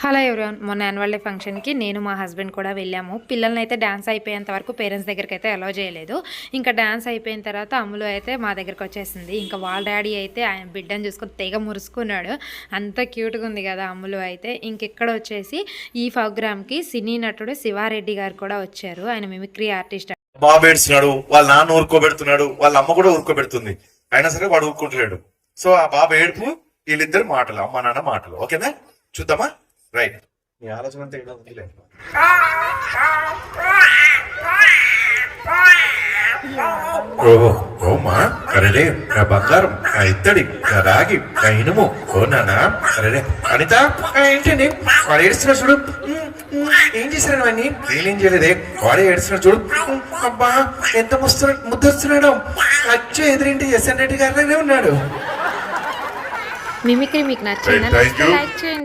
Hello everyone, మొన్న annual day ఫంక్షన్కి నేను మా హస్బెండ్ కూడా వెళ్ళాము. పిల్లల్ని అయితే డ్యాన్స్ అయిపోయేంత వరకు పేరెంట్స్ దగ్గరికి అయితే అలో చేయలేదు. ఇంకా డ్యాన్స్ అయిపోయిన తర్వాత అమ్ములు అయితే మా దగ్గరికి వచ్చేసింది. ఇంకా వాళ్ళ డాడీ అయితే ఆయన బిడ్డను చూసుకొని తెగ మురుసుకున్నాడు. అంత క్యూట్గా ఉంది కదా అమ్ములు అయితే. ఇంకెక్కడ వచ్చేసి ఈ ప్రోగ్రామ్కి సినీ నటుడు శివారెడ్డి గారు కూడా వచ్చారు. ఆయన మిమిక్రీ ఆర్టిస్ట్. బాబు ఏడుస్తున్నాడు, వాళ్ళ నాన్న ఊరుకోబెడుతున్నాడు, వాళ్ళ అమ్మ కూడా ఊరుకోబెడుతుంది, అయినా సరే వాడు ఊరుకుంటలేడు. సో ఆ బాబు ఏడుపు, వీళ్ళిద్దరు మాటలు, అమ్మ నాన్న మాటలు. ఓకేనా, చూద్దామా? రైట్. నీ ఆలోచన అంతా ఏదో ఉందిలే. ఓహో ఓమా అరేరే, నా బంగారం, నా ఇత్తడి, నా రాగి, నా ఇనుము, ఓ నాన్న అరేరే. అనిత ఏంటండి వాడు ఏడుస్తున్నాడు చూడు. ఏం చేశాడు వాడిని? నేనేం చేయలేదే, వాడే ఏడుస్తున్నాడు చూడు. అబ్బా ఎంత ముద్దొస్తున్నాడు. వచ్చే ఎదురింటి ఎస్ఎన్ రెడ్డి గారిలోనే ఉన్నాడు. మిమిక్రీ మీకు నచ్చిందా? లైక్ చేయండి.